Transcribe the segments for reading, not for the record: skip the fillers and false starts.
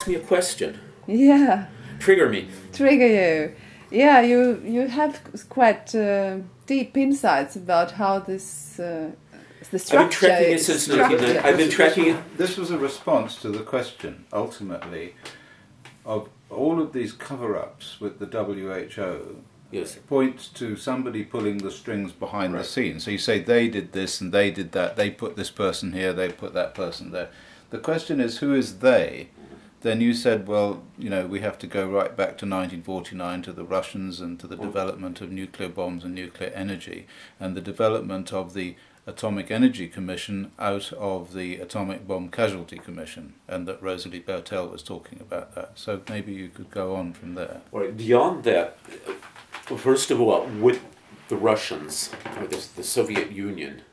ask me a question. Yeah. Trigger me. Trigger you. Yeah, you have quite deep insights about how this the structure. I've been tracking it since 1990. I've been tracking it. This was a response to the question, ultimately, of all of these cover-ups with the WHO. Yes. Point to somebody pulling the strings behind the scenes. So you say they did this and they did that. They put this person here. They put that person there. The question is, who is they? Then you said, well, you know, we have to go right back to 1949 to the Russians and to the development of nuclear bombs and nuclear energy and the development of the Atomic Energy Commission out of the Atomic Bomb Casualty Commission, and that Rosalie Bertell was talking about that. So maybe you could go on from there. Right. Beyond that, first of all, with the Russians, or the Soviet Union,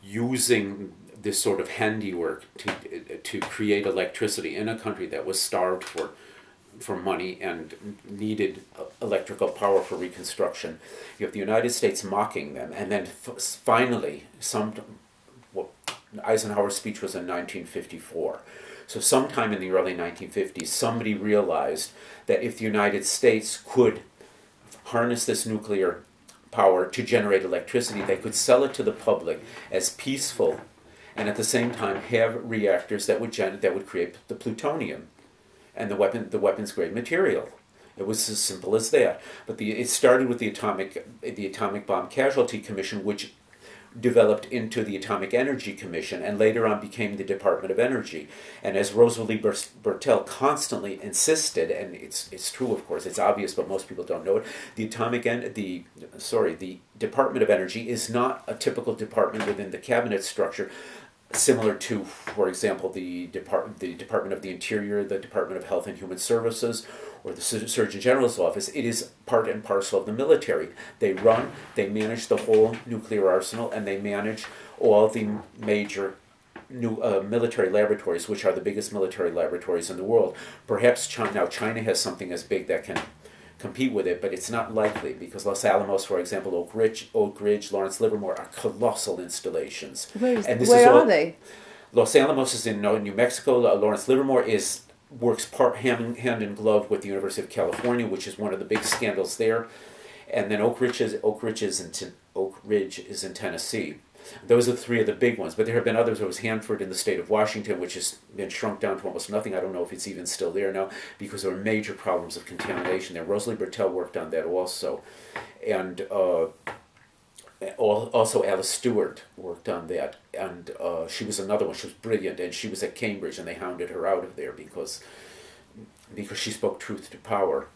using this sort of handiwork to create electricity in a country that was starved for money and needed electrical power for reconstruction. You have the United States mocking them, and then finally, Eisenhower's speech was in 1954. So sometime in the early 1950s, somebody realized that if the United States could harness this nuclear power to generate electricity, they could sell it to the public as peaceful, and at the same time have reactors that would create the plutonium and the weapons grade material. It was as simple as that. But it started with the Atomic Bomb Casualty Commission, which developed into the Atomic Energy Commission, and later on became the Department of Energy. And as Rosalie Bertell constantly insisted, and it's true, of course, it's obvious, but most people don't know it, the Department of Energy is not a typical department within the cabinet structure, similar to, for example, the Department of the Interior, the Department of Health and Human Services, or the Surgeon General's office. It is part and parcel of the military. They manage the whole nuclear arsenal, and they manage all the major military laboratories, which are the biggest military laboratories in the world. Perhaps China has something as big that can compete with it, but it's not likely, because Los Alamos, for example, Oak Ridge, Lawrence Livermore are colossal installations. Where are they? Los Alamos is in New Mexico. Lawrence Livermore works hand in glove with the University of California, which is one of the big scandals there, and then Oak Ridge is in Tennessee. Those are three of the big ones, but there have been others. There was Hanford in the state of Washington, which has been shrunk down to almost nothing. I don't know if it's even still there now, because there were major problems of contamination there. Rosalie Bertell worked on that also, and also Alice Stewart worked on that, and she was another one. She was brilliant, and she was at Cambridge, and they hounded her out of there because she spoke truth to power.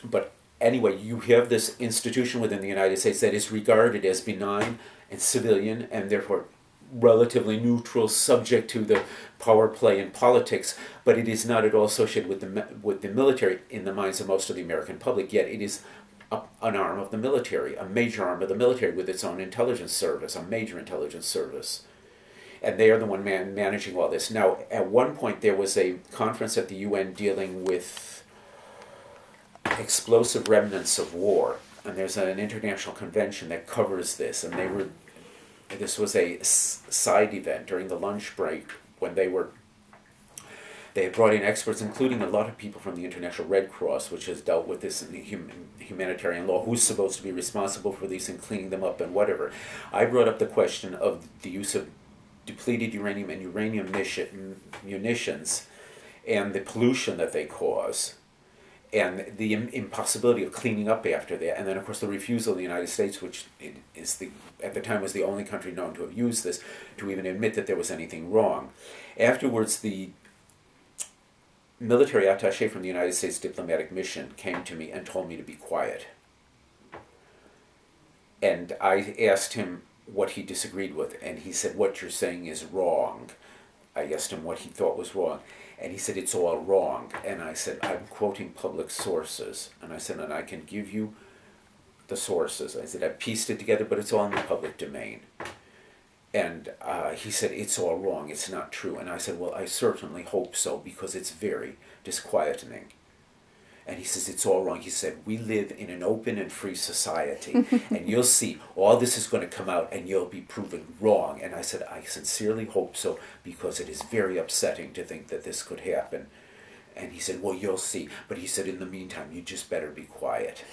But anyway, you have this institution within the United States that is regarded as benign and civilian, and therefore relatively neutral, subject to the power play in politics, but it is not at all associated with the military in the minds of most of the American public, yet it is an arm of the military, a major arm of the military with its own intelligence service, a major intelligence service. And they are the one managing all this. Now, at one point there was a conference at the UN dealing with explosive remnants of war, and there's an international convention that covers this, and this was a side event during the lunch break when they had brought in experts, including a lot of people from the International Red Cross, which has dealt with this in humanitarian law, who's supposed to be responsible for these and cleaning them up and whatever. I brought up the question of the use of depleted uranium and uranium munitions and the pollution that they cause, and the impossibility of cleaning up after that, and then of course the refusal of the United States, which at the time was the only country known to have used this, to even admit that there was anything wrong. Afterwards, the military attaché from the United States diplomatic mission came to me and told me to be quiet. And I asked him what he disagreed with, and he said, "What you're saying is wrong." I asked him what he thought was wrong, and he said, "It's all wrong." And I said, "I'm quoting public sources." And I said, "And I can give you the sources." I said, "I pieced it together, but it's all in the public domain." And he said, "It's all wrong, it's not true." And I said, "Well, I certainly hope so, because it's very disquieting." And he says, it's all wrong. He said, we live in an open and free society, and you'll see all this is going to come out and you'll be proven wrong. And I said, I sincerely hope so, because it is very upsetting to think that this could happen. And he said, well, you'll see. But he said, in the meantime, you just better be quiet.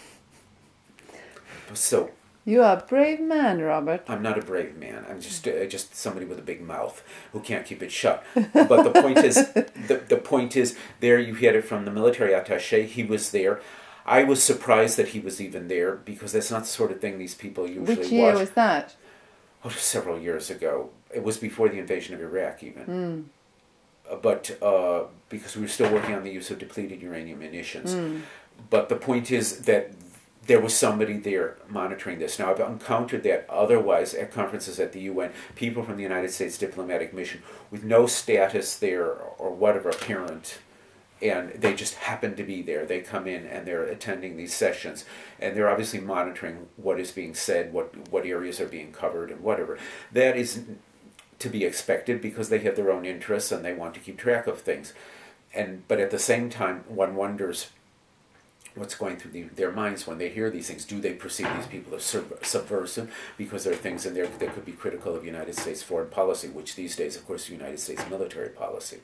So you are a brave man, Robert. I'm not a brave man. I'm just somebody with a big mouth who can't keep it shut. But the point is, the point is, there you had it from the military attaché. He was there. I was surprised that he was even there, because that's not the sort of thing these people usually watch. Which year was that? Oh, several years ago. It was before the invasion of Iraq, even. But because we were still working on the use of depleted uranium munitions. But the point is that there was somebody there monitoring this. Now, I've encountered that otherwise at conferences at the UN, people from the United States diplomatic mission with no status there or whatever apparent, and they just happen to be there. They come in and they're attending these sessions, and they're obviously monitoring what is being said, what areas are being covered, and whatever. That is to be expected, because they have their own interests and they want to keep track of things. But at the same time, one wonders what's going through their minds when they hear these things. Do they perceive these people as subversive because there are things in there that could be critical of United States foreign policy, which these days, of course, United States military policy.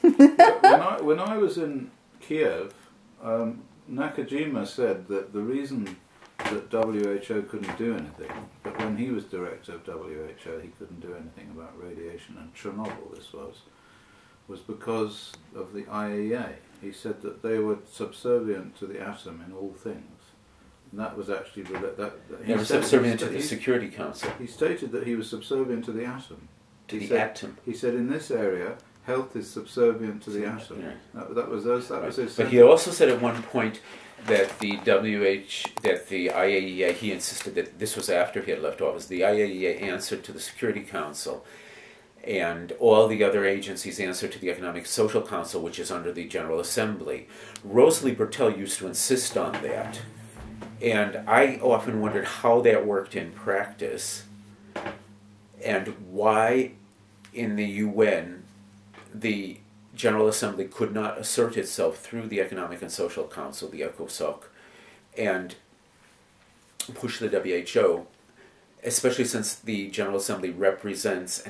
When I was in Kiev, Nakajima said that the reason that WHO couldn't do anything, but when he was director of WHO, he couldn't do anything about radiation and Chernobyl, this was because of the IAEA. He said that they were subservient to the atom in all things. And that was actually... They were subservient to the Security Council. He stated that he was subservient to the atom. Atom. He said in this area, health is subservient to the atom. Yeah. That was his sentence. But he also said at one point that the IAEA, he insisted that this was after he had left office, the IAEA answered to the Security Council, and all the other agencies answer to the Economic Social Council, which is under the General Assembly. Rosalie Bertell used to insist on that, and I often wondered how that worked in practice, and why in the UN the General Assembly could not assert itself through the Economic and Social Council, the ECOSOC, and push the WHO, especially since the General Assembly represents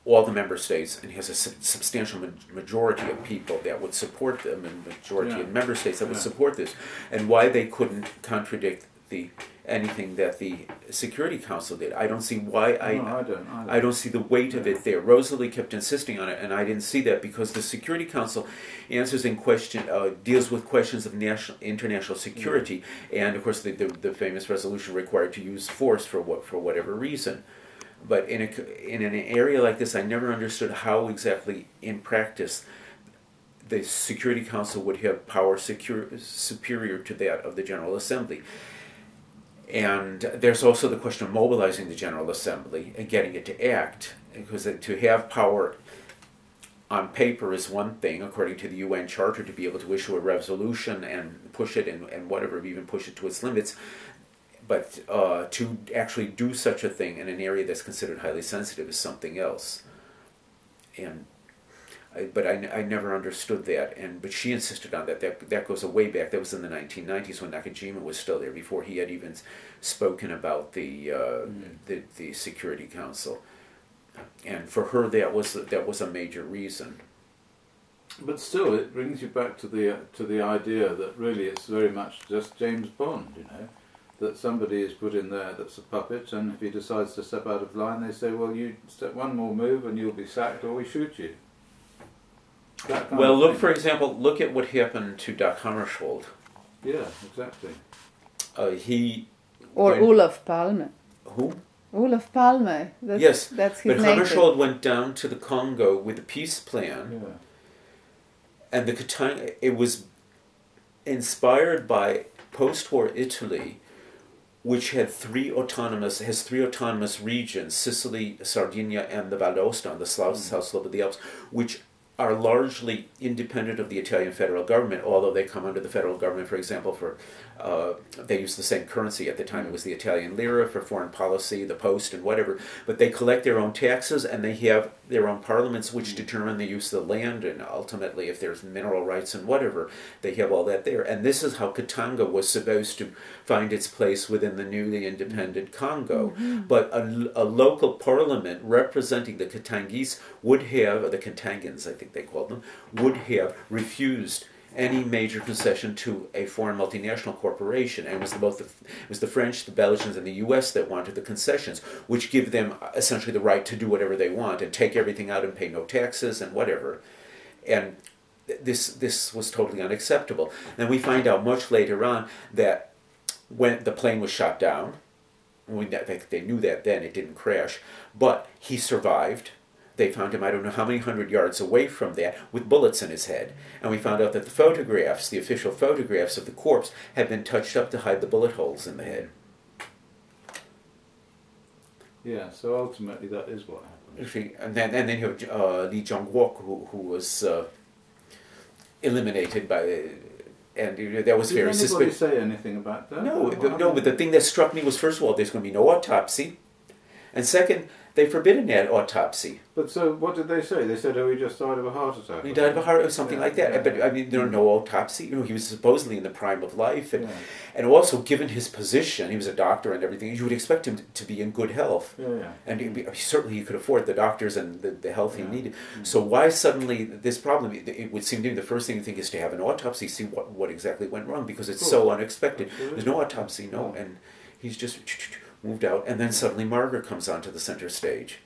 all the member states and has a substantial majority of people that would support them, and majority of member states that would support this, and why they couldn't contradict anything that the Security Council did. I don't see why. I don't see the weight of it there. Rosalie kept insisting on it, and I didn't see that, because the Security Council answers in question, deals with questions of international security, and of course the famous resolution required to use force for whatever reason. But in an area like this, I never understood how exactly, in practice, the Security Council would have power superior to that of the General Assembly. And there's also the question of mobilizing the General Assembly and getting it to act, because to have power on paper is one thing, according to the UN Charter, to be able to issue a resolution and push it and whatever, even push it to its limits. But to actually do such a thing in an area that's considered highly sensitive is something else. But I never understood that. But she insisted on that. That goes way back. That was in the 1990s when Nakajima was still there, before he had even spoken about the Security Council. And for her, that was a major reason. But still, it brings you back to the idea that really it's very much just James Bond, you know. That somebody is put in there that's a puppet, and if he decides to step out of line, they say, well, you step one more move and you'll be sacked, or we shoot you. Well, for example, look at what happened to Dag Hammarskjöld. Yeah, exactly. Olof Palme. Who? Olof Palme. That's his but name. Hammarskjöld went down to the Congo with a peace plan, and it was inspired by post-war Italy, which has three autonomous regions: Sicily, Sardinia, and the Val d'Aosta on the south slope of the Alps, which are largely independent of the Italian federal government, although they come under the federal government, for example, for they use the same currency at the time. It was the Italian lira for foreign policy, the post, and whatever. But they collect their own taxes, and they have their own parliaments, which determine the use of the land, and ultimately, if there's mineral rights and whatever, they have all that there. And this is how Katanga was supposed to find its place within the newly independent Congo. But a local parliament representing the Katangese would have, or the Katangans, I think they called them, would have refused any major concession to a foreign multinational corporation, and it was the French, the Belgians, and the U.S. that wanted the concessions, which give them essentially the right to do whatever they want and take everything out and pay no taxes and whatever. And this was totally unacceptable. And we find out much later on that when the plane was shot down, they knew that then, it didn't crash, but he survived. They found him, I don't know how many 100 yards away from that, with bullets in his head. And we found out that the photographs, the official photographs of the corpse, had been touched up to hide the bullet holes in the head. Yeah, so ultimately that is what happened. And then you have Lee Jong-wook, who was eliminated by... And that was very suspicious. Did anybody say anything about that? No, but the thing that struck me was, first of all, there's going to be no autopsy. And second, they forbidden that autopsy. But so, what did they say? They said, oh, he just died of a heart attack. He died of a heart, or something like that. Yeah. But I mean, there were no autopsy. He was supposedly in the prime of life, and also given his position, he was a doctor and everything. You would expect him to be in good health, and certainly he could afford the doctors and the health he needed. So why suddenly this problem? It would seem to me the first thing you think is to have an autopsy, see what exactly went wrong, because it's so unexpected. Absolutely. There's no autopsy, and he's just moved out, and then suddenly Margaret comes onto the center stage.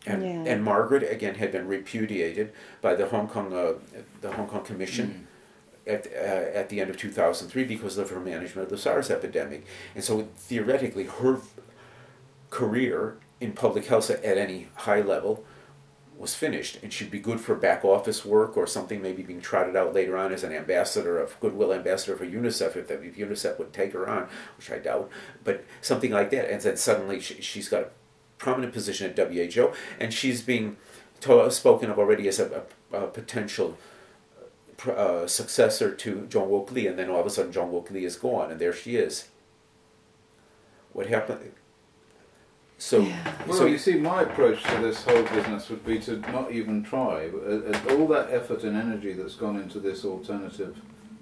And Margaret, again, had been repudiated by the Hong Kong Commission at the end of 2003 because of her management of the SARS epidemic. And so theoretically, her career in public health at any high level was finished, and she'd be good for back office work or something, maybe being trotted out later on as an ambassador, a goodwill ambassador for UNICEF, if UNICEF would take her on, which I doubt, but something like that. And then suddenly she's got a prominent position at WHO, and she's being spoken of already as a potential successor to Jong-wook Lee, and then all of a sudden Jong-wook Lee is gone, and there she is. What happened? So, well, you see, my approach to this whole business would be to not even try. All that effort and energy that's gone into this alternative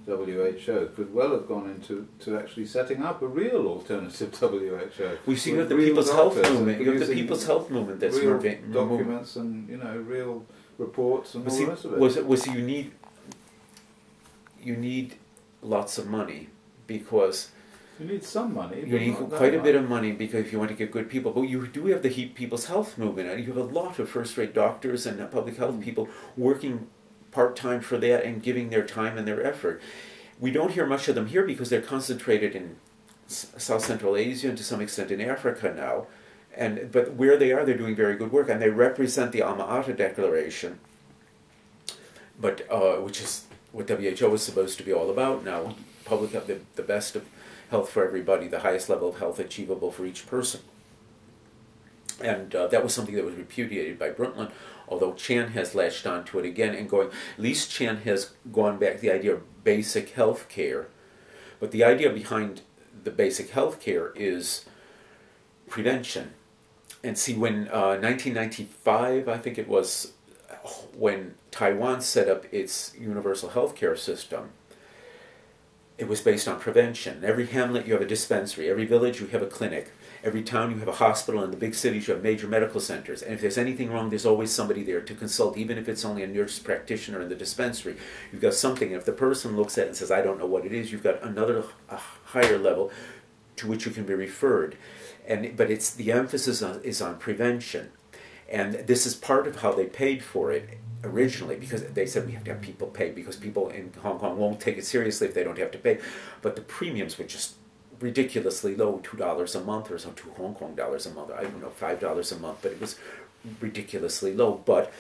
WHO could well have gone into actually setting up a real alternative WHO. We see you have the People's Health Movement. You have the People's Health Movement that's real documents and real reports and all the rest of it. You need lots of money, because you need some money. You need quite a bit of money, because if you want to get good people. But you do have the People's Health Movement, and you have a lot of first-rate doctors and public health people working part-time for that and giving their time and their effort. We don't hear much of them here because they're concentrated in South Central Asia and to some extent in Africa now. But where they are, they're doing very good work, and they represent the Alma-Ata Declaration, but which is what WHO is supposed to be all about now. Public health, the best of health for everybody, the highest level of health achievable for each person. And that was something that was repudiated by Brundtland, although Chan has latched onto it again and going, at least Chan has gone back to the idea of basic health care. But the idea behind the basic health care is prevention. And see, when 1995, I think it was, when Taiwan set up its universal health care system, it was based on prevention. Every hamlet you have a dispensary, every village you have a clinic, every town you have a hospital, and the big cities you have major medical centers. And if there's anything wrong, there's always somebody there to consult, even if it's only a nurse practitioner in the dispensary. You've got something, and if the person looks at it and says, I don't know what it is, you've got a higher level to which you can be referred. But it's the emphasis is on prevention. And this is part of how they paid for it originally, because they said we have to have people pay, because people in Hong Kong won't take it seriously if they don't have to pay. But the premiums were just ridiculously low, $2 a month or so, $2 Hong Kong dollars a month, I don't know, $5 a month, but it was ridiculously low. But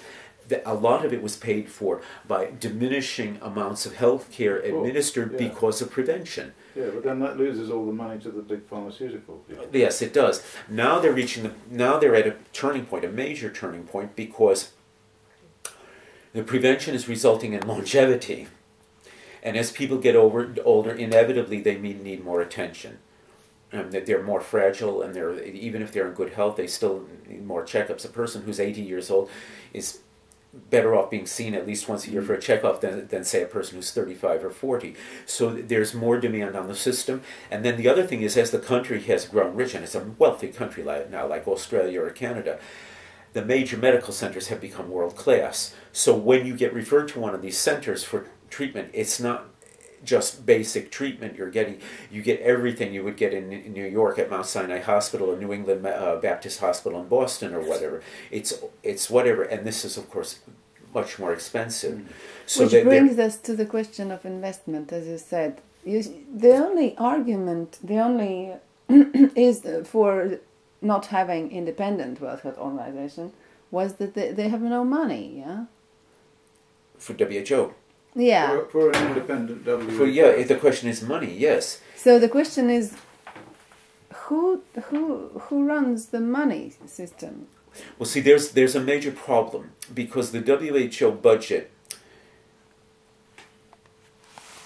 a lot of it was paid for by diminishing amounts of health care administered because of prevention. Yeah, but then that loses all the money to the big pharmaceutical people. Yes, it does. Now they're at a turning point, a major turning point, because The prevention is resulting in longevity. And as people get older, inevitably they need more attention. That they're more fragile, and even if they're in good health, they still need more checkups. A person who's 80 years old is better off being seen at least once a year for a checkup than say, a person who's 35 or 40. So there's more demand on the system. And then the other thing is, as the country has grown rich, and it's a wealthy country now, like Australia or Canada, the major medical centers have become world class. So when you get referred to one of these centers for treatment, it's not just basic treatment you're getting. You get everything you would get in New York at Mount Sinai Hospital or New England Baptist Hospital in Boston or whatever. It's whatever, and this is of course much more expensive. So which brings us to the question of investment, as you said. The only argument, is for not having independent World Health Organization was that they have no money, yeah? For WHO. Yeah. For an independent WHO. The question is money, yes. So the question is, who runs the money system? Well, see, there's a major problem, because the WHO budget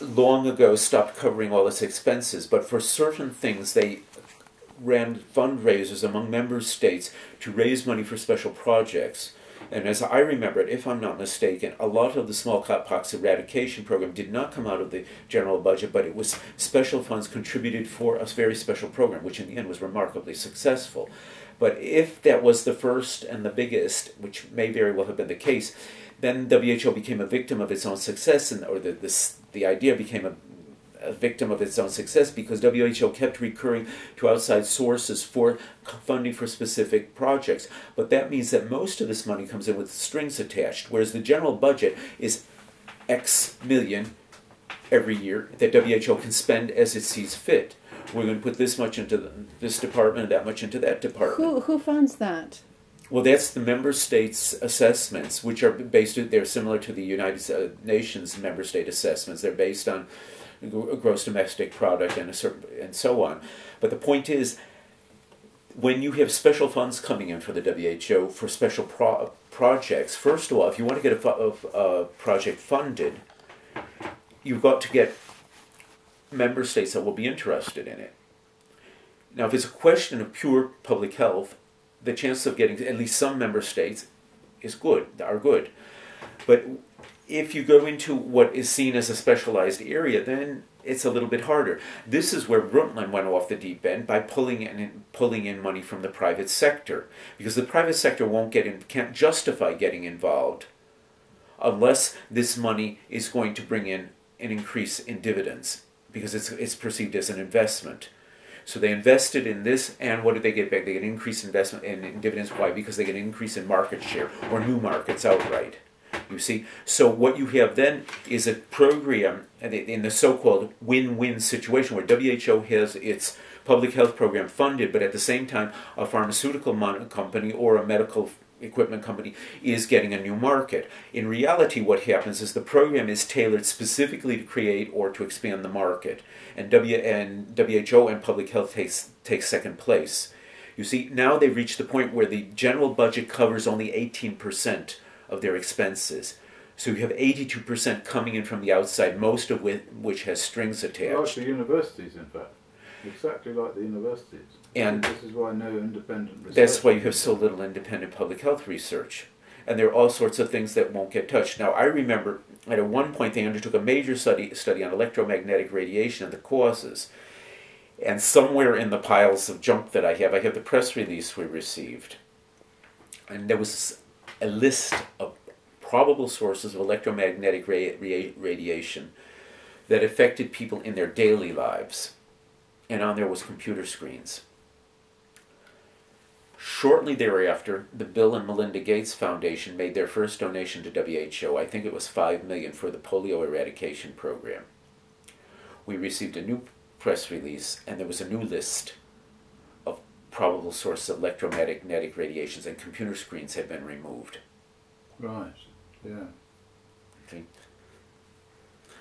long ago stopped covering all its expenses, but for certain things they ran fundraisers among member states to raise money for special projects. And as I remember it, if I'm not mistaken, a lot of the smallpox eradication program did not come out of the general budget, but it was special funds contributed for a very special program, which in the end was remarkably successful. But if that was the first and the biggest, which may very well have been the case, then WHO became a victim of its own success, or the idea became a victim of its own success, because WHO kept recurring to outside sources for funding for specific projects. But that means that most of this money comes in with strings attached, whereas the general budget is X million every year that WHO can spend as it sees fit. We're going to put this much into this department, that much into that department. Who funds that? Well, that's the member states' assessments, which are they're similar to the United Nations member state assessments. They're based on gross domestic product and so on. But the point is, when you have special funds coming in for the WHO for special projects, first of all, if you want to get a project funded, you've got to get member states that will be interested in it. Now, if it's a question of pure public health, the chances of getting at least some member states are good. But if you go into what is seen as a specialized area, then it's a little bit harder. This is where Brundtland went off the deep end by pulling in money from the private sector, because the private sector can't justify getting involved unless this money is going to bring in an increase in dividends, because it's perceived as an investment. So they invested in this, and what did they get back? They get an increase in investment in dividends. Why? Because they get an increase in market share or new markets outright. You see? So what you have then is a program in the so-called win-win situation where WHO has its public health program funded, but at the same time a pharmaceutical company or a medical equipment company is getting a new market. In reality, what happens is the program is tailored specifically to create or to expand the market, and WHO and public health takes second place. You see, now they've reached the point where the general budget covers only 18% of their expenses. So you have 82% coming in from the outside, most of which has strings attached. Like the universities, in fact. Exactly like the universities. And this is why no independent research. That's why you have so little independent public health research. And there are all sorts of things that won't get touched. Now, I remember at one point they undertook a major study on electromagnetic radiation and the causes. And somewhere in the piles of junk that I have the press release we received. And there was a list of probable sources of electromagnetic radiation that affected people in their daily lives. And on there was computer screens. Shortly thereafter, the Bill and Melinda Gates Foundation made their first donation to WHO. I think it was $5 million for the polio eradication program. We received a new press release, and there was a new list of probable sources of electromagnetic radiations, and computer screens had been removed. Right, yeah. Okay.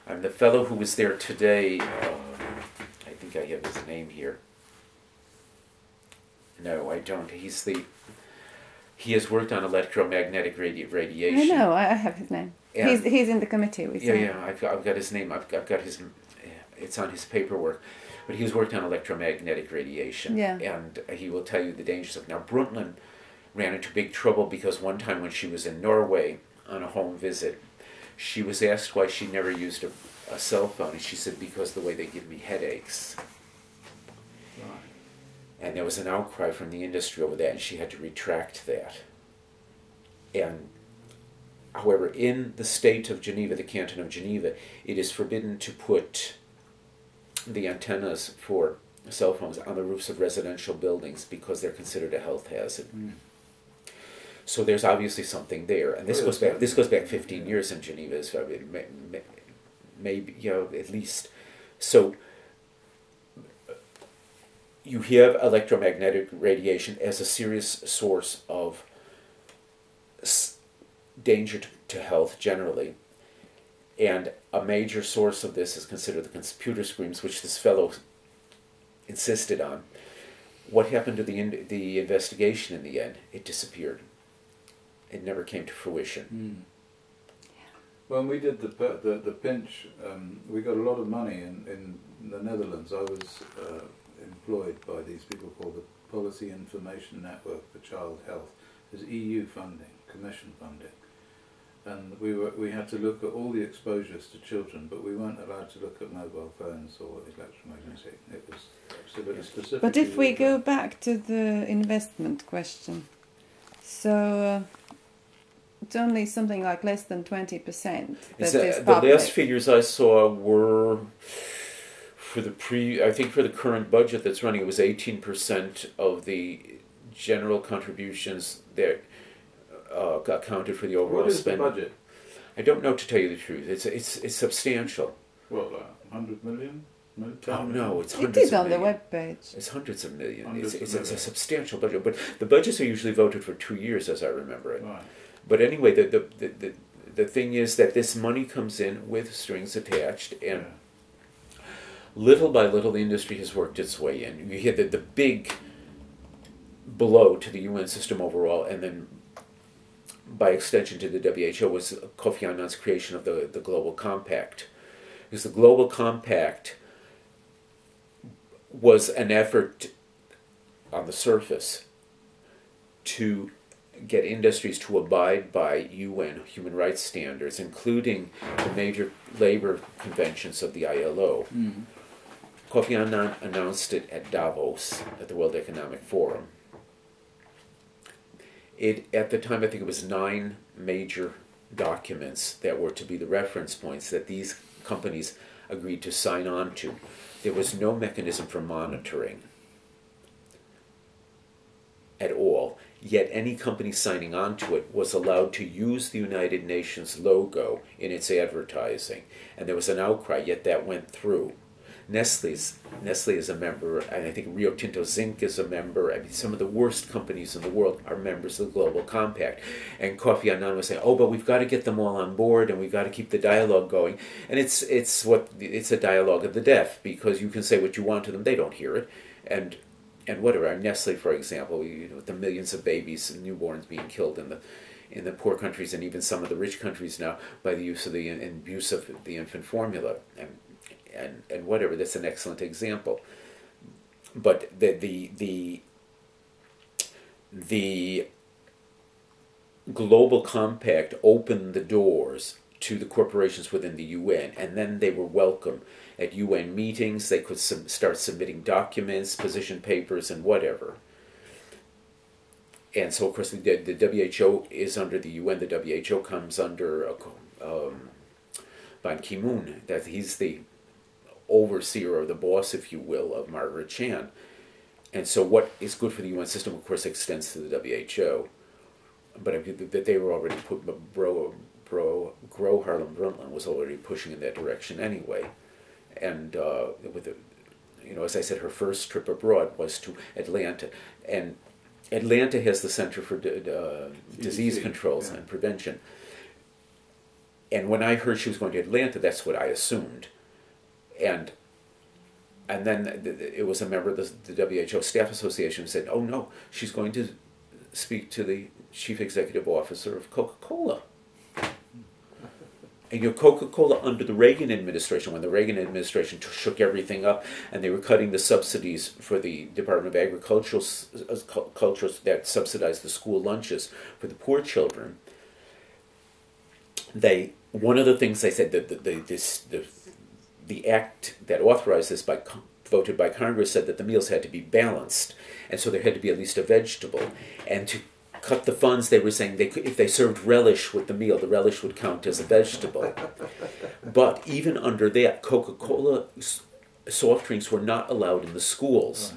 And the fellow who was there today, I think I have his name here. No, I don't. He has worked on electromagnetic radiation. I know. I have his name. Yeah. He's in the committee. I've got his name. I've got his. It's on his paperwork. But he has worked on electromagnetic radiation. Yeah. And he will tell you the dangers of it. Now, Brundtland ran into big trouble because one time when she was in Norway on a home visit, she was asked why she never used a cell phone, and she said, because the way they give me headaches. Right. And there was an outcry from the industry over that, and she had to retract that. And, however, in the state of Geneva, the canton of Geneva, it is forbidden to put the antennas for cell phones on the roofs of residential buildings because they're considered a health hazard. Mm. So there's obviously something there, and this goes back. This goes back 15 years in Geneva, so maybe at least. So you have electromagnetic radiation as a serious source of danger to health generally, and a major source of this is considered the computer screens, which this fellow insisted on. What happened to the investigation in the end? It disappeared. It never came to fruition. Mm. When we did the pinch, we got a lot of money in the Netherlands. I was employed by these people called the Policy Information Network for Child Health. There's EU funding, Commission funding, and we had to look at all the exposures to children, but we weren't allowed to look at mobile phones or electromagnetic. It was absolutely specific. But if we go back to the investment question, so it's only something like less than 20% that is the public. last figures I saw were for I think for the current budget that's running, it was 18% of the general contributions that got counted for the overall spend. What is the budget? I don't know, to tell you the truth. It's substantial. What, 100 million? Oh no, it's It hundreds is of on the million. webpage. It's hundreds of million. Hundreds of It's million. a substantial budget, but the budgets are usually voted for 2 years, as I remember it. Right. But anyway, the thing is that this money comes in with strings attached, and little by little, the industry has worked its way in. You hear the big blow to the UN system overall, and then by extension to the WHO, was Kofi Annan's creation of the Global Compact. Because the Global Compact was an effort on the surface to get industries to abide by UN human rights standards, including the major labor conventions of the ILO. Mm. Kofi Annan announced it at Davos, at the World Economic Forum. At the time, I think it was 9 major documents that were to be the reference points that these companies agreed to sign on to. There was no mechanism for monitoring at all, yet any company signing on to it was allowed to use the United Nations logo in its advertising. And there was an outcry, yet that went through. Nestle is a member, and I think Rio Tinto Zinc is a member. I mean, some of the worst companies in the world are members of the Global Compact. And Kofi Annan was saying, "Oh, but we've got to get them all on board, and we've got to keep the dialogue going." And it's a dialogue of the deaf, because you can say what you want to them, they don't hear it, and whatever. Nestle, for example, with the millions of babies and newborns being killed in the poor countries, and even some of the rich countries now, by the use of the infant formula. And whatever, that's an excellent example. But the Global Compact opened the doors to the corporations within the UN, and then they were welcome at UN meetings. They could start submitting documents, position papers, and whatever. And so, of course, the WHO is under the UN. The WHO comes under Ban Ki-moon. That he's the overseer, or the boss, if you will, of Margaret Chan. And so what is good for the UN system, of course, extends to the WHO. But they were already Gro Harlem Brundtland was already pushing in that direction anyway. And as I said, her first trip abroad was to Atlanta. And Atlanta has the Center for Disease Controls and Prevention. And when I heard she was going to Atlanta, that's what I assumed. And then it was a member of the WHO Staff Association who said, "Oh no, she's going to speak to the chief executive officer of Coca-Cola. And Coca-Cola under the Reagan administration, when the Reagan administration shook everything up and they were cutting the subsidies for the Department of Agriculture that subsidized the school lunches for the poor children, one of the things they said, the act that authorized this voted by Congress said that the meals had to be balanced, and so there had to be at least a vegetable. And to cut the funds, they were saying if they served relish with the meal, the relish would count as a vegetable. But even under that, Coca-Cola soft drinks were not allowed in the schools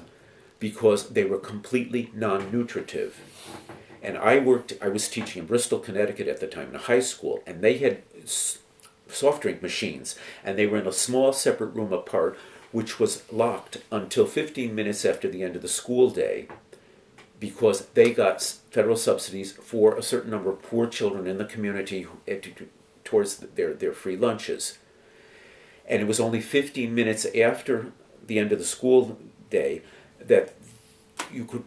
because they were completely non-nutritive. And I was teaching in Bristol, Connecticut at the time in a high school, and they had soft drink machines, and they were in a small separate room apart, which was locked until 15 minutes after the end of the school day, because they got federal subsidies for a certain number of poor children in the community towards their free lunches. And it was only 15 minutes after the end of the school day that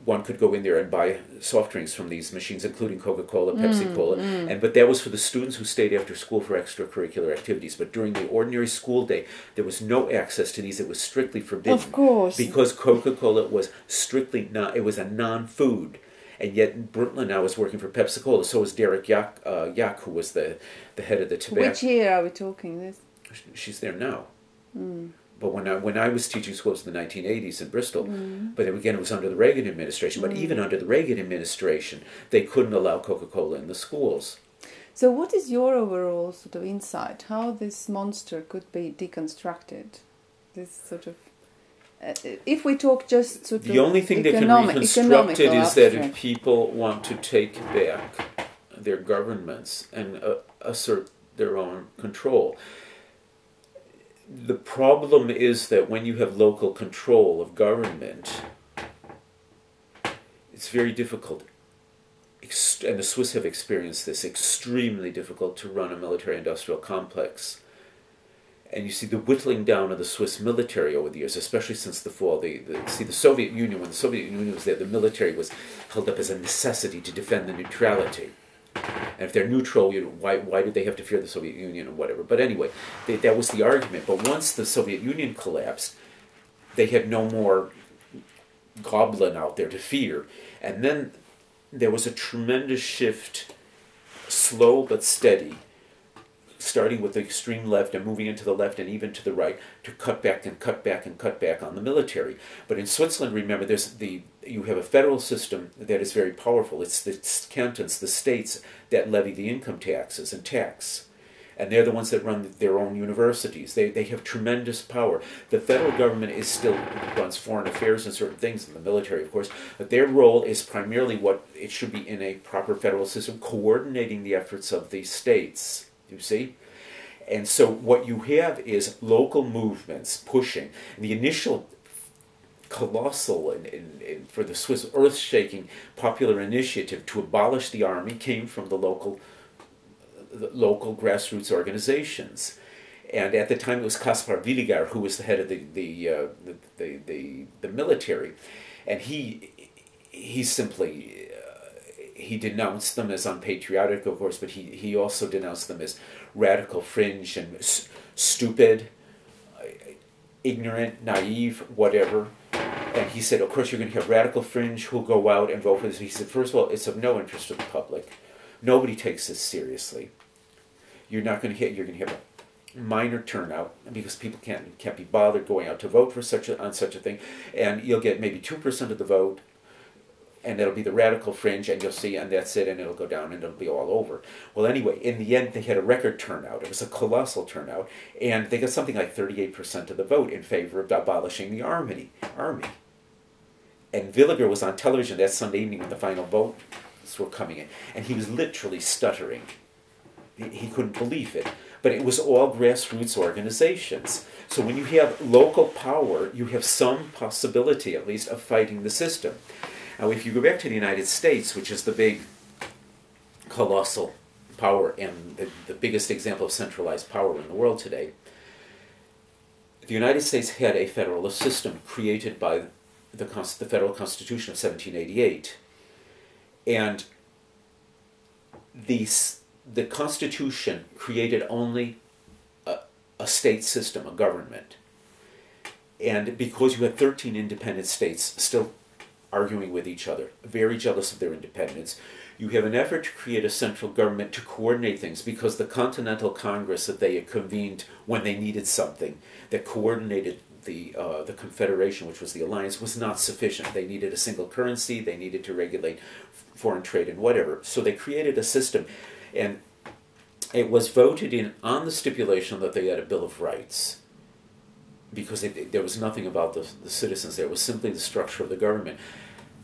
one could go in there and buy soft drinks from these machines, including Coca-Cola, Pepsi-Cola, but that was for the students who stayed after school for extracurricular activities. But during the ordinary school day, there was no access to these. It was strictly forbidden. Of course. Because Coca-Cola was strictly it was a non-food. And yet Brundtland now is working for Pepsi-Cola. So is Derek Yak, who was the head of the tobacco. Which year are we talking this? She's there now. But when I was teaching schools in the 1980s in Bristol, but then again it was under the Reagan administration, but even under the Reagan administration, they couldn't allow Coca-Cola in the schools. So what is your overall sort of insight, how this monster could be deconstructed? This sort of, if we talk just sort of the only thing that can reconstruct it is that if people want to take back their governments and assert their own control. The problem is that when you have local control of government, it's very difficult, and the Swiss have experienced this, extremely difficult to run a military-industrial complex. And you see the whittling down of the Swiss military over the years, especially since the fall. The Soviet Union, when the Soviet Union was there, the military was held up as a necessity to defend the neutrality. And if they're neutral, why did they have to fear the Soviet Union or whatever? But anyway, that was the argument. But once the Soviet Union collapsed, they had no more goblin out there to fear. And then there was a tremendous shift, slow but steady, starting with the extreme left and moving into the left and even to the right, to cut back and cut back and cut back on the military. But in Switzerland, remember, you have a federal system that is very powerful. It's the cantons, the states, that levy the income taxes and tax. And they're the ones that run their own universities. They have tremendous power. The federal government runs foreign affairs and certain things, in the military, of course, but their role is primarily what it should be in a proper federal system, coordinating the efforts of the states. You see? And so what you have is local movements pushing. And the initial colossal and for the Swiss earth-shaking popular initiative to abolish the army came from the local grassroots organizations. And at the time it was Kaspar Williger who was the head of the military. And he simply... he denounced them as unpatriotic, of course, but he also denounced them as radical fringe and stupid, ignorant, naive, whatever. And he said, of course, you're going to have radical fringe who'll go out and vote for this. He said, first of all, it's of no interest to the public. Nobody takes this seriously. You're going to have a minor turnout because people can't be bothered going out to vote for on such a thing. And you'll get maybe 2% of the vote. And it'll be the radical fringe, and you'll see, and that's it, and it'll go down, and it'll be all over. Well, anyway, in the end, they had a record turnout. It was a colossal turnout, and they got something like 38% of the vote in favor of abolishing the army. And Williger was on television that Sunday evening when the final votes were coming in, and he was literally stuttering. He couldn't believe it. But it was all grassroots organizations. So when you have local power, you have some possibility, at least, of fighting the system. Now, if you go back to the United States, which is the big, colossal power and the biggest example of centralized power in the world today, the United States had a federalist system created by the Federal Constitution of 1788. And the Constitution created only a state system, a government. And because you had 13 independent states still arguing with each other, very jealous of their independence, you have an effort to create a central government to coordinate things, because the Continental Congress that they had convened when they needed something that coordinated the Confederation, which was the alliance, was not sufficient. They needed a single currency, they needed to regulate foreign trade and whatever. So they created a system, and it was voted in on the stipulation that they had a Bill of Rights, because there was nothing about the citizens there. It was simply the structure of the government.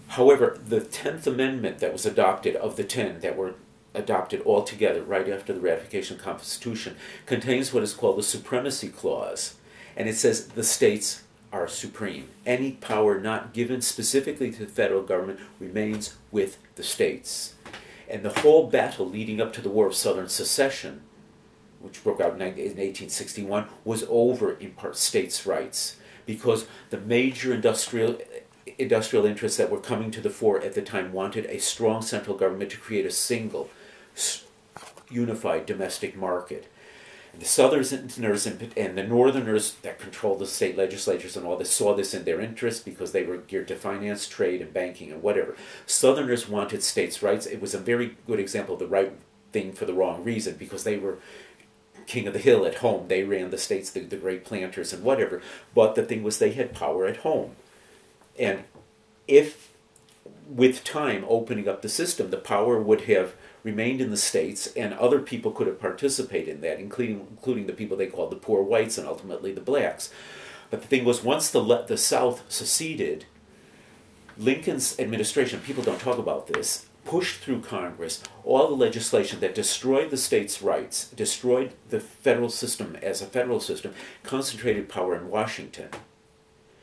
However, the 10th Amendment that was adopted, of the 10 that were adopted all together right after the ratification of the Constitution, contains what is called the Supremacy Clause. And it says the states are supreme. Any power not given specifically to the federal government remains with the states. And the whole battle leading up to the War of Southern Secession, which broke out in 1861, was over, in part, states' rights, because the major industrial interests that were coming to the fore at the time wanted a strong central government to create a single, unified domestic market. And the Southerners and the Northerners that controlled the state legislatures and all this saw this in their interest, because they were geared to finance, trade, and banking and whatever. Southerners wanted states' rights. It was a very good example of the right thing for the wrong reason, because they were king of the hill at home. They ran the states, the great planters and whatever. But the thing was, they had power at home. And if, with time opening up the system, the power would have remained in the states, and other people could have participated in that, including the people they called the poor whites and ultimately the blacks. But the thing was, once the South seceded, Lincoln's administration, people don't talk about this, pushed through Congress all the legislation that destroyed the states' rights, destroyed the federal system as a federal system, concentrated power in Washington.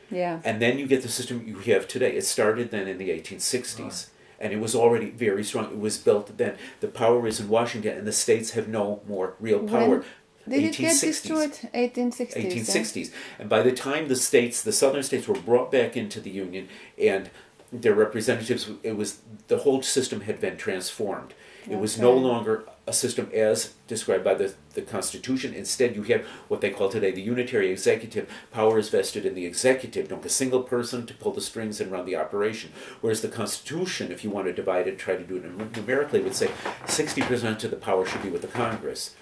Yeah. And then you get the system you have today. It started then in the 1860s, and it was already very strong. It was built then. The power is in Washington, and the states have no more real power. Did it get destroyed? 1860s. 1860s. And by the time the southern states were brought back into the Union, and their representatives, the whole system had been transformed. It was no longer a system as described by the Constitution. Instead, you have what they call today the unitary executive. Power is vested in the executive, not a single person to pull the strings and run the operation. Whereas the Constitution, if you want to divide it, try to do it numerically, would say 60% of the power should be with the Congress,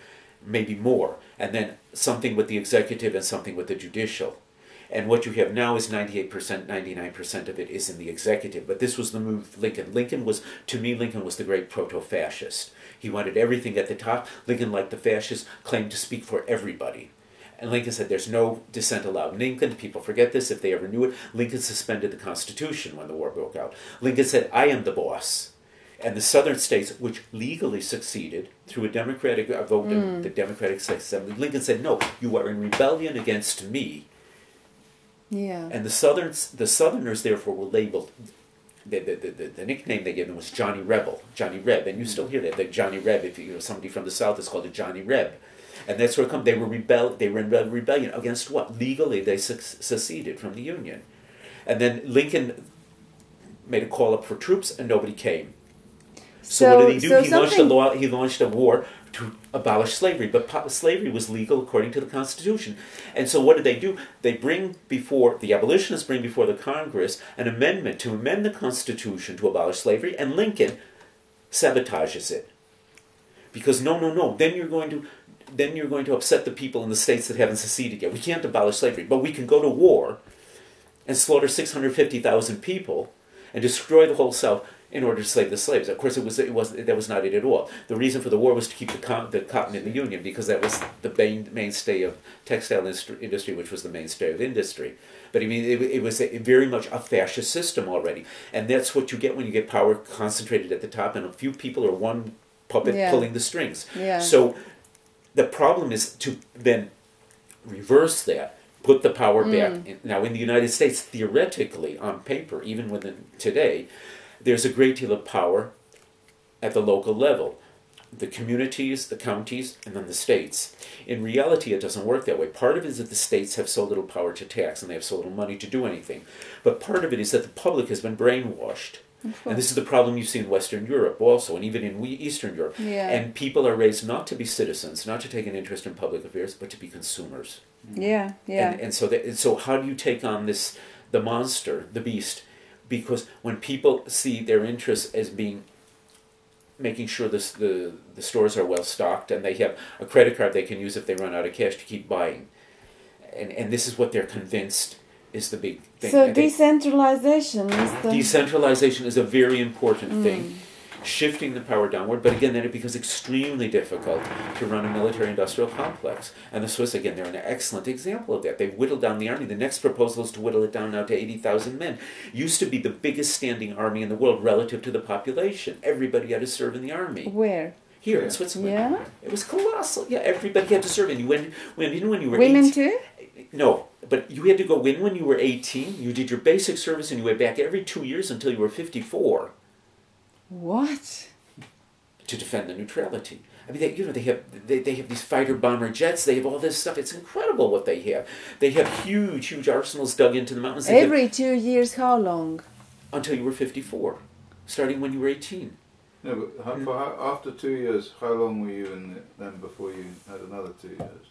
maybe more, and then something with the executive and something with the judicial. And what you have now is 98%, 99% of it is in the executive. But this was the move of Lincoln. Lincoln was the great proto-fascist. He wanted everything at the top. Lincoln, like the fascists, claimed to speak for everybody. And Lincoln said there's no dissent allowed in England. People forget this if they ever knew it. Lincoln suspended the Constitution when the war broke out. Lincoln said, I am the boss. And the southern states, which legally succeeded through a democratic vote in the Democratic Assembly, Lincoln said, no, you are in rebellion against me. Yeah. And the Southerners, therefore, were labeled. The nickname they gave them was Johnny Rebel, Johnny Reb, and you still hear that. That Johnny Reb, if you know somebody from the South, is called a Johnny Reb, and that's where it comes. They were in rebellion against what? Legally, they seceded from the Union, and then Lincoln made a call up for troops, and nobody came. So what did he do? He launched a war to abolish slavery, but slavery was legal according to the Constitution. And so what did they do? The abolitionists bring before the Congress an amendment to amend the Constitution to abolish slavery, and Lincoln sabotages it. Because no, then you're going to upset the people in the states that haven't seceded yet. We can't abolish slavery, but we can go to war and slaughter 650,000 people and destroy the whole South in order to slave the slaves. Of course, that was not it at all. The reason for the war was to keep the cotton in the Union, because that was the mainstay of textile industry, which was the mainstay of industry. But I mean, it was very much a fascist system already, and that's what you get when you get power concentrated at the top, and a few people or one puppet pulling the strings. Yeah. So the problem is to then reverse that. Put the power back. Now, in the United States, theoretically, on paper, even within today, there's a great deal of power at the local level. The communities, the counties, and then the states. In reality, it doesn't work that way. Part of it is that the states have so little power to tax, and they have so little money to do anything. But part of it is that the public has been brainwashed. And this is the problem you see in Western Europe also, and even in Eastern Europe. Yeah. And people are raised not to be citizens, not to take an interest in public affairs, but to be consumers. Yeah, yeah. And so how do you take on the monster, the beast? Because when people see their interests as being making sure the stores are well stocked and they have a credit card they can use if they run out of cash to keep buying. And this is what they're convinced is the big thing. So decentralization is the... Decentralization is a very important thing. Shifting the power downward, but again, then it becomes extremely difficult to run a military-industrial complex. And the Swiss, again, they're an excellent example of that. They've whittled down the army. The next proposal is to whittle it down now to 80,000 men. Used to be the biggest standing army in the world relative to the population. Everybody had to serve in the army. Where? Here in Switzerland. Yeah? It was colossal. Yeah, everybody had to serve. And you went in when you were Women 18. too? No, but you had to go in when you were 18. You did your basic service and you went back every 2 years until you were 54. What? To defend the neutrality. I mean, they have these fighter bomber jets. They have all this stuff. It's incredible what they have. They have huge arsenals dug into the mountains. Every 2 years, how long? Until you were 54, starting when you were 18. No, but after 2 years, how long were you in then before you had another 2 years?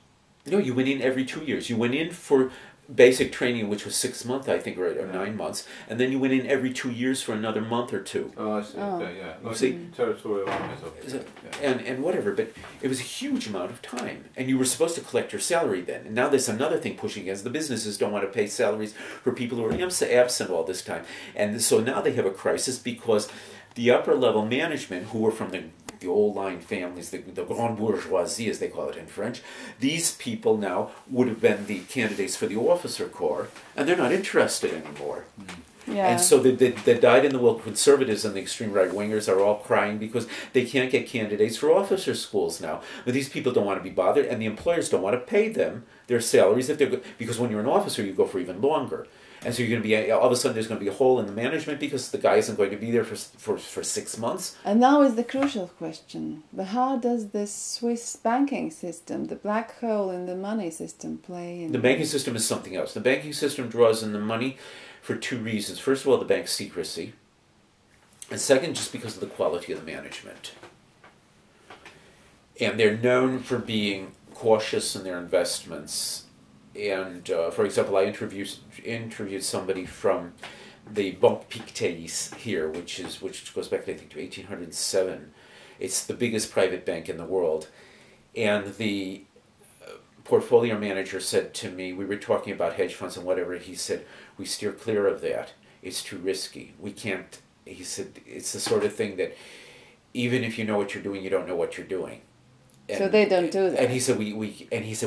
No, you went in every 2 years. You went in for basic training, which was 6 months, I think, or 9 months, and then you went in every 2 years for another month or two. Oh, I see. Oh. Okay, yeah. You see, territorial armies. Okay. and whatever, but it was a huge amount of time, and you were supposed to collect your salary then. And now there's another thing pushing against the businesses don't want to pay salaries for people who are absent all this time, and so now they have a crisis because the upper level management, who were from the old line families, the grande bourgeoisie as they call it in French, these people now would have been the candidates for the officer corps, and they're not interested anymore. Yeah. And so the dyed-in-the-wool conservatives and the extreme right-wingers are all crying because they can't get candidates for officer schools now. But these people don't want to be bothered, and the employers don't want to pay them their salaries if they're because when you're an officer, you go for even longer. And so you're going to be, all of a sudden there's going to be a hole in the management because the guy isn't going to be there for 6 months. And now is the crucial question. But how does the Swiss banking system, the black hole in the money system, play in? The banking system is something else. The banking system draws in the money for two reasons. First of all, the bank's secrecy. And second, just because of the quality of the management. And they're known for being cautious in their investments. And for example, I interviewed somebody from the Banque Pictet here, which goes back I think to 1807. It's the biggest private bank in the world, and the portfolio manager said to me, we were talking about hedge funds and whatever. He said, "We steer clear of that. It's too risky. We can't." He said, "It's the sort of thing that even if you know what you're doing, you don't know what you're doing." So they don't do that. And he said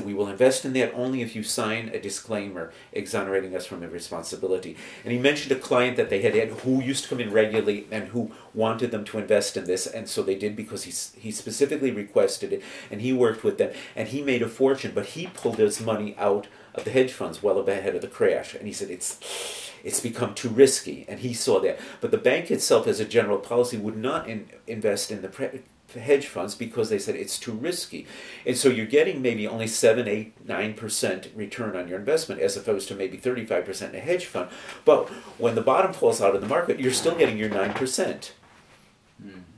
we will invest in that only if you sign a disclaimer exonerating us from responsibility. And he mentioned a client that they had who used to come in regularly and who wanted them to invest in this, and so they did because he specifically requested it, and he worked with them, and he made a fortune, but he pulled his money out of the hedge funds well ahead of the crash, and he said it's become too risky, and he saw that. But the bank itself, as a general policy, would not invest in the hedge funds because they said it's too risky. And so you're getting maybe only 7, 8, 9% return on your investment as opposed to maybe 35% in a hedge fund. But when the bottom falls out of the market, you're still getting your 9%.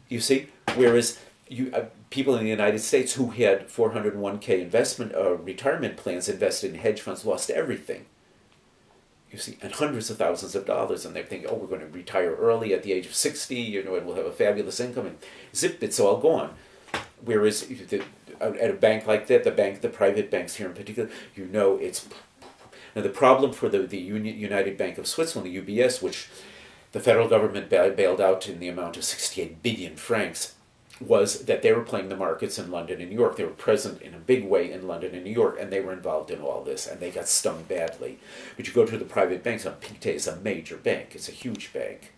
You see? Whereas people in the United States who had 401k investment retirement plans invested in hedge funds lost everything. You see, and hundreds of thousands of dollars, and they're thinking, oh, we're going to retire early at the age of 60, and we'll have a fabulous income, and zip, it's all gone. Whereas at a bank like that, the private banks here in particular, it's... Now the problem for the United Bank of Switzerland, the UBS, which the federal government bailed out in the amount of 68 billion francs, was that they were playing the markets in London and New York. They were present in a big way in London and New York, and they were involved in all this, and they got stung badly. But you go to the private banks, and Pictet is a major bank. It's a huge bank.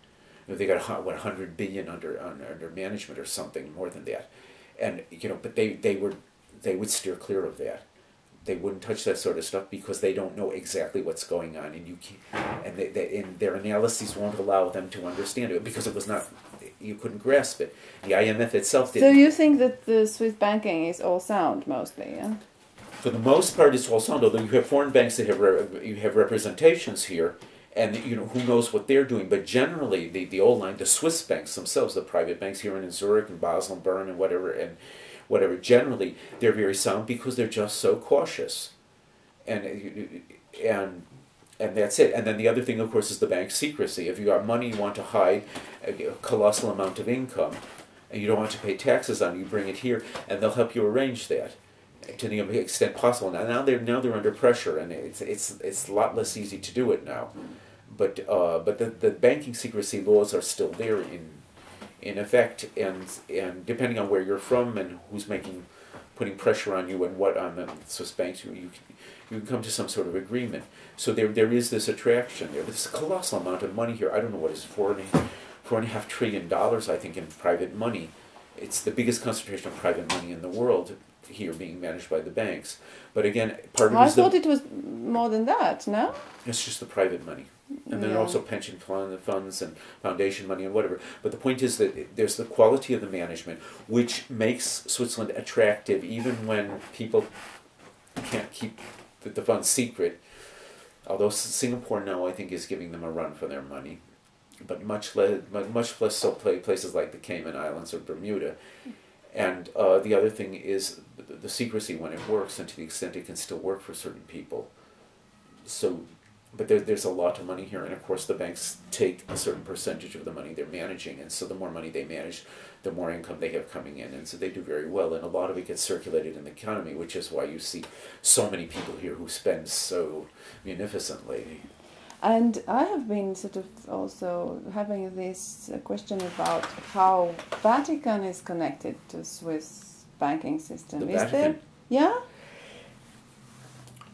They got 100 billion under management or something more than that, and but they would steer clear of that. They wouldn't touch that sort of stuff because they don't know exactly what's going on, and you can't, and their analyses won't allow them to understand it because it was not. You couldn't grasp it. The IMF itself didn't. So you think that the Swiss banking is all sound mostly, yeah? For the most part, it's all sound. Although you have foreign banks that have representations here, and who knows what they're doing. But generally, the old line, the Swiss banks themselves, the private banks here in Zurich and Basel and Bern and whatever, generally they're very sound because they're just so cautious, and that's it. And then the other thing, of course, is the bank secrecy. If you got money you want to hide, a colossal amount of income, and you don't want to pay taxes on it, you bring it here, and they'll help you arrange that to the extent possible. Now they're under pressure, and it's a lot less easy to do it now. But the banking secrecy laws are still there in effect, and depending on where you're from and who's putting pressure on you and what on the Swiss banks, you can come to some sort of agreement. So there is this attraction there. There's a colossal amount of money here. I don't know what is $4.5 trillion, I think, in private money. It's the biggest concentration of private money in the world here, being managed by the banks. But again, part of it I is thought it was more than that. No. it's just the private money. And then Yeah. also pension funds and foundation money and whatever. But the point is that there's the quality of the management, which makes Switzerland attractive even when people can't keep the funds secret. Although Singapore now, I think, is giving them a run for their money. But much less so places like the Cayman Islands or Bermuda. And the other thing is the secrecy when it works, and to the extent it can still work for certain people. So, but there's a lot of money here, and of course the banks take a certain percentage of the money they're managing, and so the more money they manage, the more income they have coming in, and so they do very well, and a lot of it gets circulated in the economy, which is why you see so many people here who spend so munificently. And I have been sort of also having this question about how Vatican is connected to Swiss banking system. The Is Vatican? there? Yeah.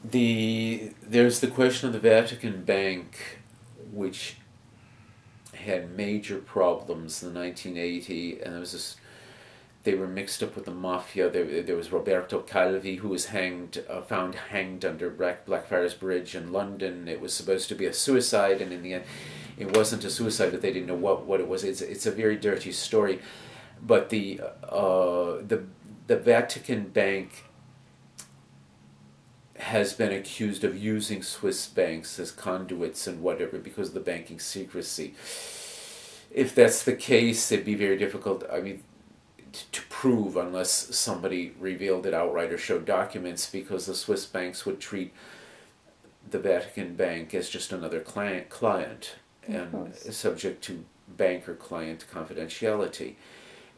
There's the question of the Vatican Bank, which had major problems in the 1980s, and they were mixed up with the mafia. There was Roberto Calvi, who was found hanged under Blackfriars Bridge in London. It was supposed to be a suicide, and in the end, it wasn't a suicide, but they didn't know what it was. It's a very dirty story, but the Vatican Bank has been accused of using Swiss banks as conduits and whatever because of the banking secrecy. If that's the case, it'd be very difficult, I mean, to prove unless somebody revealed it outright or showed documents, because the Swiss banks would treat the Vatican Bank as just another client and subject to bank or client confidentiality.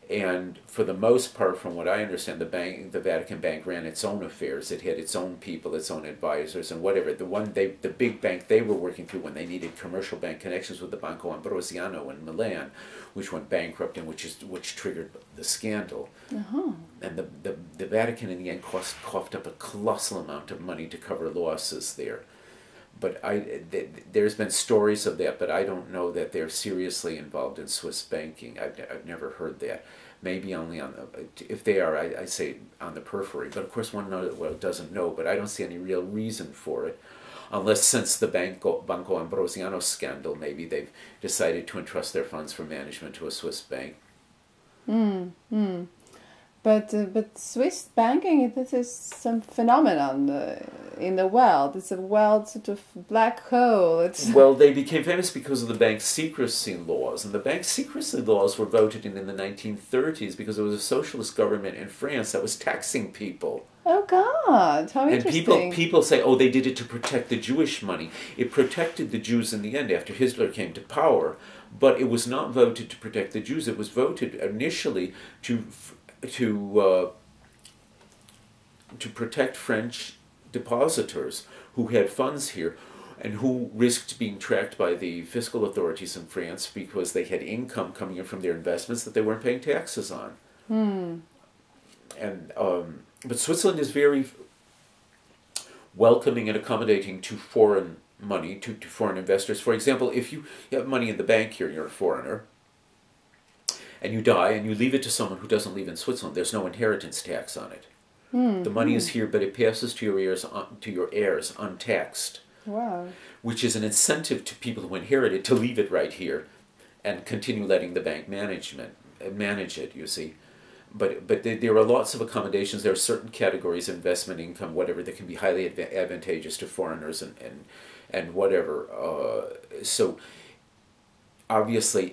And for the most part, from what I understand, the Vatican Bank ran its own affairs. It had its own people, its own advisors, and whatever. The big bank they were working through when they needed commercial bank connections with the Banco Ambrosiano in Milan, which went bankrupt and which triggered the scandal. Uh-huh. And the Vatican in the end coughed up a colossal amount of money to cover losses there. But there's been stories of that, but I don't know that they're seriously involved in Swiss banking. I've never heard that. Maybe only if they are, I say on the periphery. But of course, one doesn't know. But I don't see any real reason for it, unless since the Banco Ambrosiano scandal, maybe they've decided to entrust their funds for management to a Swiss bank. But Swiss banking, this is some phenomenon in the world. It's a world sort of black hole. Well, they became famous because of the bank secrecy laws, and the bank secrecy laws were voted in the 1930s because there was a socialist government in France that was taxing people. Oh God, how interesting. And people say, oh, they did it to protect the Jewish money. It protected the Jews in the end after Hitler came to power, but it was not voted to protect the Jews. It was voted initially to protect French depositors who had funds here and who risked being tracked by the fiscal authorities in France because they had income coming in from their investments that they weren't paying taxes on. And but Switzerland is very welcoming and accommodating to foreign money, to foreign investors. For example, if you have money in the bank here and you're a foreigner, and you die and you leave it to someone who doesn't live in Switzerland, there's no inheritance tax on it. The money is here, but it passes to your heirs untaxed. Wow. Which is an incentive to people who inherit it to leave it right here and continue letting the bank manage it, you see. But there are lots of accommodations. There are certain categories of investment income, whatever, that can be highly advantageous to foreigners and and whatever. So obviously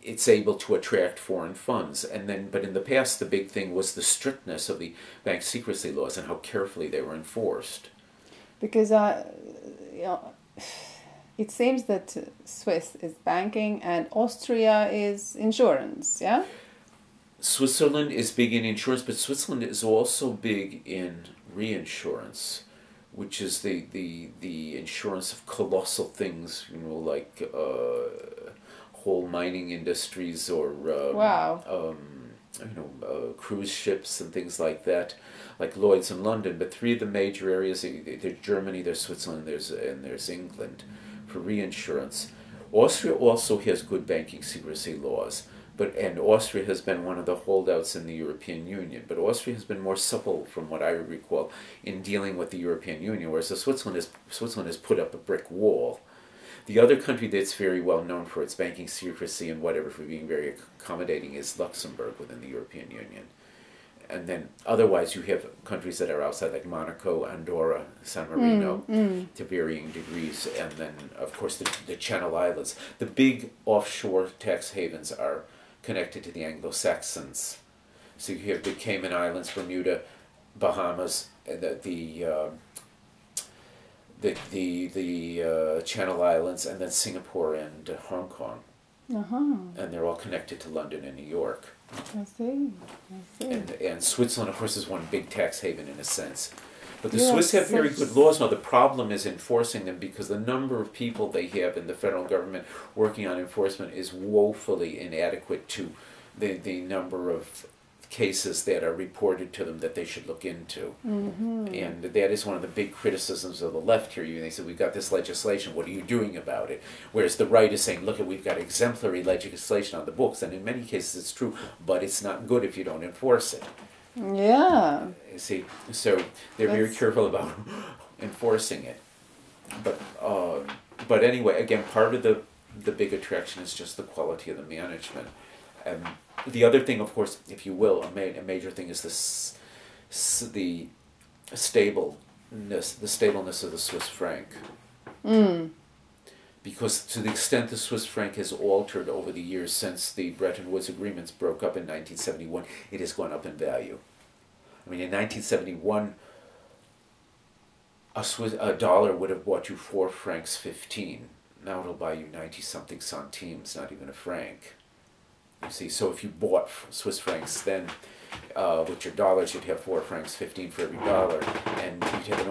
it's able to attract foreign funds, and then, but in the past the big thing was the strictness of the bank secrecy laws and how carefully they were enforced. Because it seems that Swiss is banking and Austria is insurance, yeah? Switzerland is big in insurance, but Switzerland is also big in reinsurance, which is the insurance of colossal things, you know, like whole mining industries or Wow. Cruise ships and things like that, like Lloyd's in London. But three of the major areas: there's Germany, there's Switzerland, there's England for reinsurance. Austria also has good banking secrecy laws, and Austria has been one of the holdouts in the European Union. But Austria has been more supple, from what I recall, in dealing with the European Union, whereas Switzerland has put up a brick wall. The other country that's very well known for its banking secrecy and whatever, for being very accommodating, is Luxembourg within the European Union. And then otherwise you have countries that are outside, like Monaco, Andorra, San Marino, to varying degrees. And then, of course, the Channel Islands. The big offshore tax havens are connected to the Anglo-Saxons. So you have the Cayman Islands, Bermuda, Bahamas, and the Channel Islands, and then Singapore and Hong Kong. And they're all connected to London and New York. I see. And Switzerland, of course, is one big tax haven in a sense. But the Yes, Swiss have very good laws now. The problem is enforcing them, because the number of people they have in the federal government working on enforcement is woefully inadequate to the number of cases that are reported to them that they should look into. And that is one of the big criticisms of the left here. They say, we've got this legislation, what are you doing about it? Whereas the right is saying, look, we've got exemplary legislation on the books, and in many cases it's true, but it's not good if you don't enforce it. Yeah. You see, so they're very careful about enforcing it. But anyway, again, part of the big attraction is just the quality of the management. The other thing, of course, if you will, a major thing is the stableness of the Swiss franc. Because to the extent the Swiss franc has altered over the years since the Bretton Woods agreements broke up in 1971, it has gone up in value. I mean, in 1971, a dollar would have bought you 4 francs 15. Now it'll buy you 90-something centimes, not even a franc. You see, so if you bought Swiss francs then with your dollars, you'd have 4 francs 15 for every dollar, and you'd have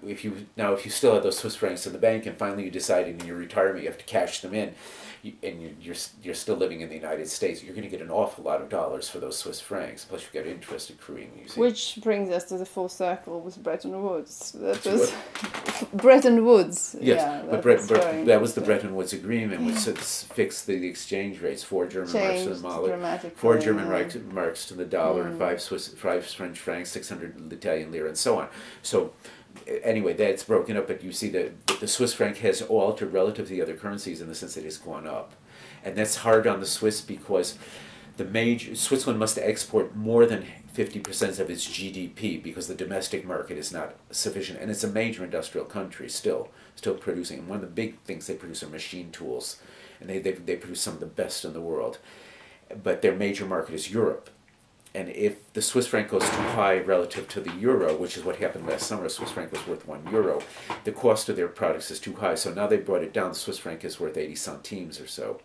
if you still have those Swiss francs in the bank, and finally you decide in your retirement you have to cash them in, and you're still living in the United States, you're going to get an awful lot of dollars for those Swiss francs. Plus you get interest accruing. You see. Which brings us to the full circle with Bretton Woods. That was Bretton Woods. Yes, yeah, but that was the Bretton Woods Agreement, which fixed the exchange rates: 4 German marks to the dollar, 4 German marks to the dollar, and 5 French francs, 600 Italian lira, and so on. So anyway, that's broken up, but you see that the Swiss franc has altered relative to the other currencies in the sense that it's gone up. And that's hard on the Swiss, because Switzerland must export more than 50% of its GDP, because the domestic market is not sufficient. And it's a major industrial country still producing. And one of the big things they produce are machine tools. And they produce some of the best in the world. But their major market is Europe. And if the Swiss franc goes too high relative to the euro, which is what happened last summer, the Swiss franc was worth €1, the cost of their products is too high. So now they brought it down. The Swiss franc is worth 80 centimes or so.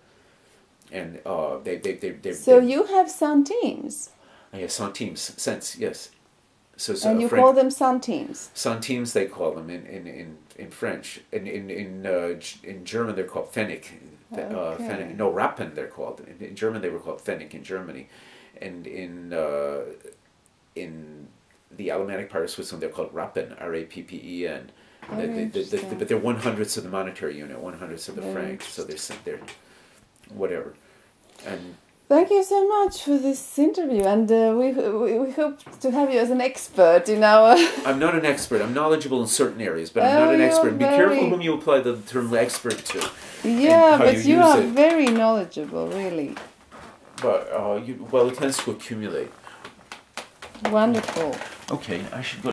And So you have centimes? Yeah, centimes, cents, yes. So and you call them centimes? Centimes, they call them in French. In German, they're called Pfennig. Okay. No, Rappen, they're called. In German, they were called Pfennig in Germany. And in the Alemannic part of Switzerland, they're called Rappen, R-A-P-P-E-N. But they're 1/100ths of the monetary unit, 1/100ths of the franc. So they're whatever. And thank you so much for this interview, and we hope to have you as an expert in our... I'm not an expert. I'm knowledgeable in certain areas, but I'm not an expert. Be careful whom you apply the term expert to. Yeah, but you are very knowledgeable, really. But well, it tends to accumulate. Wonderful. Okay, I should go.